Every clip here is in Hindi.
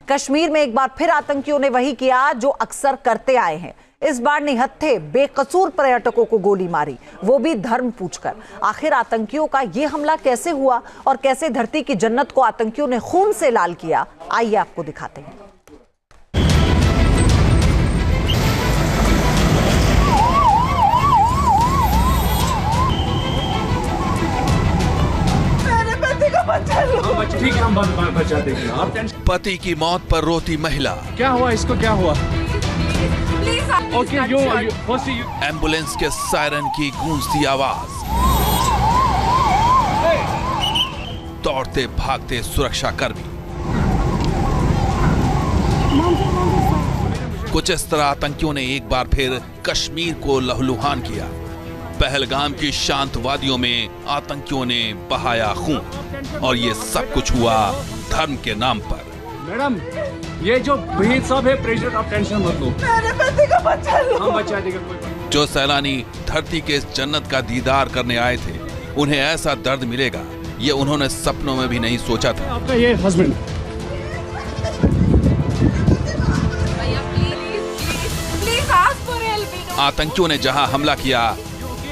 कश्मीर में एक बार फिर आतंकियों ने वही किया जो अक्सर करते आए हैं। इस बार निहत्थे बेकसूर पर्यटकों को गोली मारी, वो भी धर्म पूछकर। आखिर आतंकियों का ये हमला कैसे हुआ और कैसे धरती की जन्नत को आतंकियों ने खून से लाल किया, आइए आपको दिखाते हैं। ठीक है, हम बचा देंगे, आप टेंशन। पति की मौत पर रोती महिला। क्या हुआ इसको, क्या हुआ? ओके, एम्बुलेंस के सायरन की गूंजती आवाज, दौड़ते भागते सुरक्षा कर्मी। कुछ इस तरह आतंकियों ने एक बार फिर कश्मीर को लहूलुहान किया। पहलगाम की शांत वादियों में आतंकियों ने बहाया खून, और ये सब कुछ हुआ धर्म के नाम पर। मैडम, ये जो भीड़ सब है, प्रेशर, आप टेंशन मत लो, मेरे पति को बचा लो, हम बचा देंगे। कोई जो सैलानी धरती के इस जन्नत का दीदार करने आए थे, उन्हें ऐसा दर्द मिलेगा ये उन्होंने सपनों में भी नहीं सोचा था। आपका ये हस्बैंड, आतंकियों ने जहां हमला किया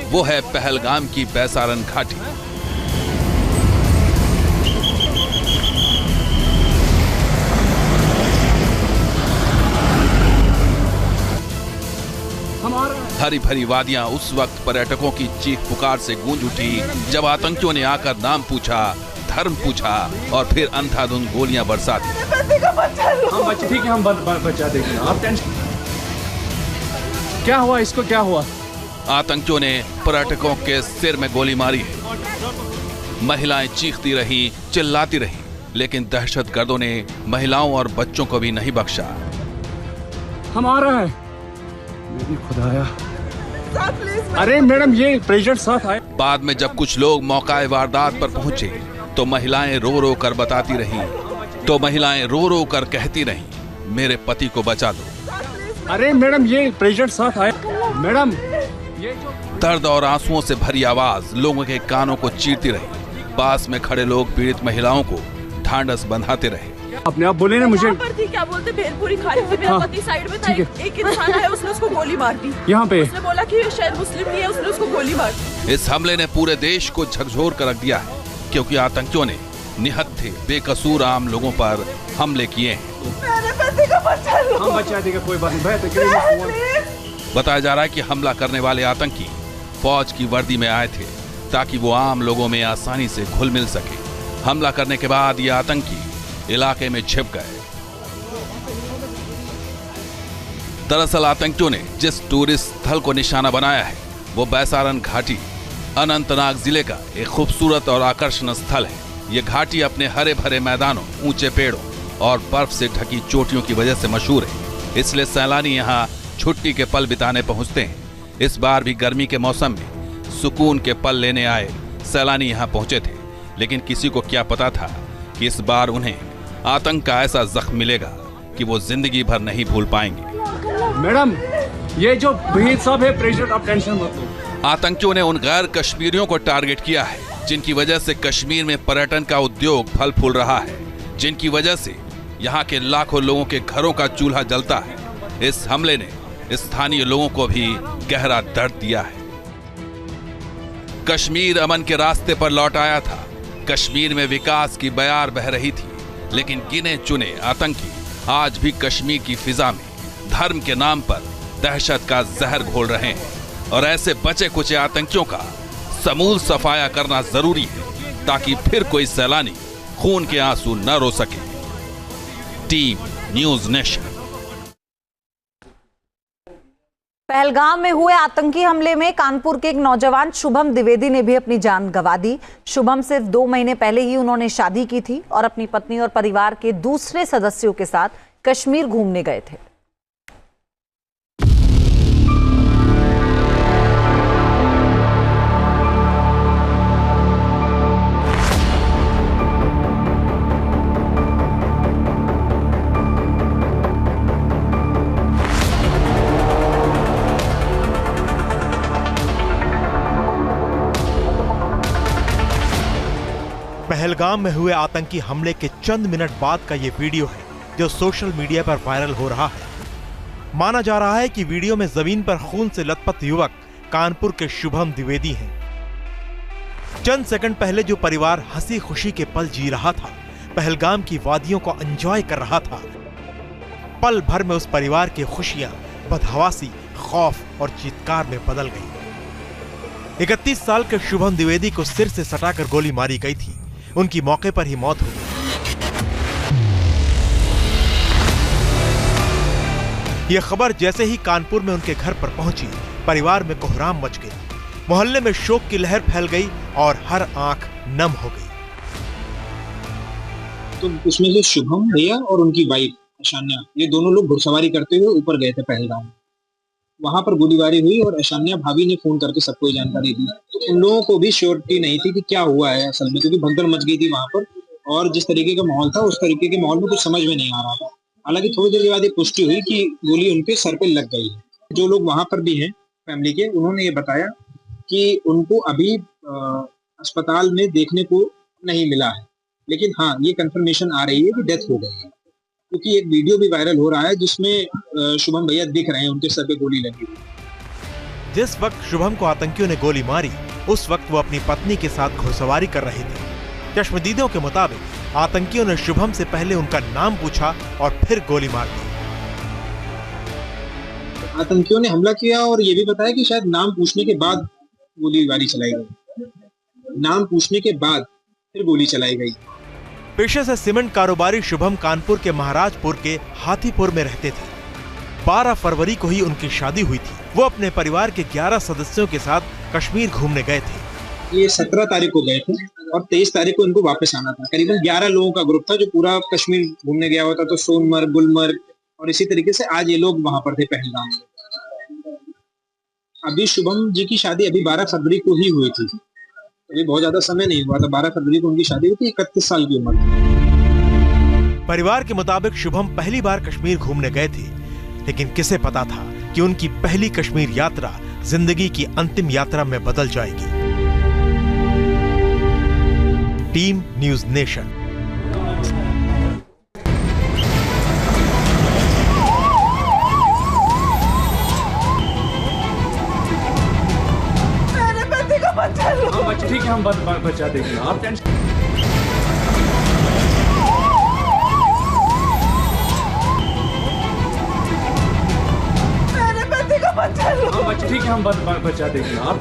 वो है पहलगाम की बैसारन घाटी। हरी भरी वादियां उस वक्त पर्यटकों की चीख पुकार से गूंज उठी जब आतंकियों ने आकर नाम पूछा, धर्म पूछा और फिर अंधाधुंध गोलियां बरसा दी। ठीक है, हम बचा देंगे, आप टेंशन। क्या हुआ इसको, क्या हुआ? आतंकियों ने पर्यटकों के सिर में गोली मारी है। महिलाएं चीखती रही, चिल्लाती रही, लेकिन दहशतगर्दों ने महिलाओं और बच्चों को भी नहीं बख्शा। हम आ रहे हैं। मेरी खुदाया। अरे मैडम, ये प्रेशर साथ आए। बाद में जब कुछ लोग मौकाए वारदात पर पहुंचे तो महिलाएं रो रो कर बताती रहीं, तो महिलाएं रो रो कर कहती रहीं, मेरे पति को बचा दो। अरे मैडम, ये प्रेशर साथ आए। मैडम, दर्द और आंसुओं से भरी आवाज लोगों के कानों को चीरती रही। पास में खड़े लोग पीड़ित महिलाओं को ढांढस बंधाते रहे। अपने आप बोले ना मुझे। क्या बोलते, भेलपुरी खा रही थी, मेरा पति साइड में था, एक इंसान आया, उसने उसको गोली मार दी। यहाँ पे उसने बोला कि शायद मुस्लिम नहीं है, उसने उसको गोली मार दी। इस हमले ने पूरे देश को झकझोर कर रख दिया है, क्योंकि आतंकियों ने निहत्थे बेकसूर आम लोगों पर हमले किए हैं। मेरे पति को बचा लो, हम बचा देंगे, कोई बात नहीं। बताया जा रहा है कि हमला करने वाले आतंकी फौज की वर्दी में आए थे ताकि वो आम लोगों में आसानी से घुल मिल सके। हमला करने के बाद ये आतंकी इलाके में छिप गए। दरअसल आतंकियों ने जिस टूरिस्ट स्थल को निशाना बनाया है वो बैसारन घाटी अनंतनाग जिले का एक खूबसूरत और आकर्षण स्थल है। ये घाटी अपने हरे भरे मैदानों, ऊंचे पेड़ों और बर्फ से ढकी चोटियों की वजह से मशहूर है। इसलिए सैलानी यहाँ छुट्टी के पल बिताने पहुंचते हैं। इस बार भी गर्मी के मौसम में सुकून के पल लेने आए सैलानी यहाँ पहुंचे थे, लेकिन किसी को क्या पता था कि इस बार उन्हें आतंक का ऐसा जख्म मिलेगा कि वो जिंदगी भर नहीं भूल पाएंगे। मैडम, ये जो भीड़ सब है, प्रेशर, आप टेंशन मत लो। आतंकियों ने उन गैर कश्मीरियों को टारगेट किया है जिनकी वजह से कश्मीर में पर्यटन का उद्योग फल फूल रहा है, जिनकी वजह से यहाँ के लाखों लोगों के घरों का चूल्हा जलता है। इस हमले ने स्थानीय लोगों को भी गहरा दर्द दिया है। कश्मीर अमन के रास्ते पर लौट आया था, कश्मीर में विकास की बयार बह रही थी, लेकिन गिने चुने आतंकी आज भी कश्मीर की फिजा में धर्म के नाम पर दहशत का जहर घोल रहे हैं। और ऐसे बचे कुचे आतंकियों का समूल सफाया करना जरूरी है ताकि फिर कोई सैलानी खून के आंसू न रो सके। Team news nation. पहलगाम में हुए आतंकी हमले में कानपुर के एक नौजवान शुभम द्विवेदी ने भी अपनी जान गंवा दी। शुभम सिर्फ 2 महीने पहले ही उन्होंने शादी की थी और अपनी पत्नी और परिवार के दूसरे सदस्यों के साथ कश्मीर घूमने गए थे। पहलगाम में हुए आतंकी हमले के चंद मिनट बाद का ये वीडियो है। जो सोशल मीडिया पर वायरल हो रहा है। माना जा रहा है कि वीडियो में जमीन पर खून से लथपथ युवक कानपुर के शुभम द्विवेदी हैं। चंद सेकंड पहले जो परिवार हंसी खुशी के पल जी रहा था, पहलगाम की वादियों को एंजॉय कर रहा था, पल भर में उस परिवार की खुशियां बदहवासी, खौफ और चीत्कार में बदल गई। 31 साल के शुभम द्विवेदी को सिर से सटाकर गोली मारी गई थी। उनकी मौके पर ही मौत हो गई। यह खबर जैसे ही कानपुर में उनके घर पर पहुंची, परिवार में कोहराम मच गई। मोहल्ले में शोक की लहर फैल गई और हर आंख नम हो गई। तो उसमें से शुभम भैया और उनकी वाइफ ईशान्या, ये दोनों लोग घुड़सवारी करते हुए ऊपर गए थे पहलगाम। वहां पर गोलीबारी हुई और ईशान्या भाभी ने फोन करके सबको जानकारी दी। तो उन लोगों को भी श्योरिटी नहीं थी कि क्या हुआ है असल में, क्योंकि भगदड़ मच गई थी वहां पर और जिस तरीके का माहौल था उस तरीके के माहौल में कुछ समझ में नहीं आ रहा था। हालांकि थोड़ी देर के बाद ये पुष्टि हुई कि गोली उनके सर पे लग गई है। जो लोग वहां पर भी हैं फैमिली के, उन्होंने ये बताया कि उनको अभी अस्पताल में देखने को नहीं मिला है, लेकिन हाँ ये कंफर्मेशन आ रही है कि डेथ हो गई है, क्योंकि एक वीडियो भी वायरल हो रहा है जिसमें शुभम भैया दिख रहे हैं, उनके सर पे गोली लगी हुई। जिस वक्त शुभम को आतंकियों ने गोली मारी, उस वक्त वो अपनी पत्नी के साथ घुड़सवारी कर रहे थे। चश्मदीदों के मुताबिक आतंकियों ने शुभम से पहले उनका नाम पूछा और फिर गोली मार दी। आतंकियों ने हमला किया और ये भी बताया कि शायद नाम पूछने के बाद गोलीबारी चलाई गई। नाम पूछने के बाद फिर गोली चलाई गई। पेशे से सीमेंट कारोबारी शुभम कानपुर के महाराजपुर के हाथीपुर में रहते थे। 12 फरवरी को ही उनकी शादी हुई थी। वो अपने परिवार के 11 सदस्यों के साथ कश्मीर घूमने गए थे। ये 17 तारीख को गए थे और 23 तारीख को इनको वापस आना था। करीबन 11 लोगों का ग्रुप था जो पूरा कश्मीर घूमने गया हुआ था। तो सोनमर्ग, गुलमर्ग और इसी तरीके से आज ये लोग वहां पर थे पहलगाम में। अभी शुभम जी की शादी अभी 12 फरवरी को ही हुई थी। अभी बहुत ज्यादा समय नहीं हुआ था। 12 फरवरी को उनकी शादी हुई थी। 31 साल की उम्र थी। परिवार के मुताबिक शुभम पहली बार कश्मीर घूमने गए थे, लेकिन किसे पता था कि उनकी पहली कश्मीर यात्रा जिंदगी की अंतिम यात्रा में बदल जाएगी। Team news nation. मेरे पति को बचा लो। ठीक है, हम बचा देंगे, आप टेंशन। मेरे पति को बचा लो। ठीक है, हम बचा देंगे, आप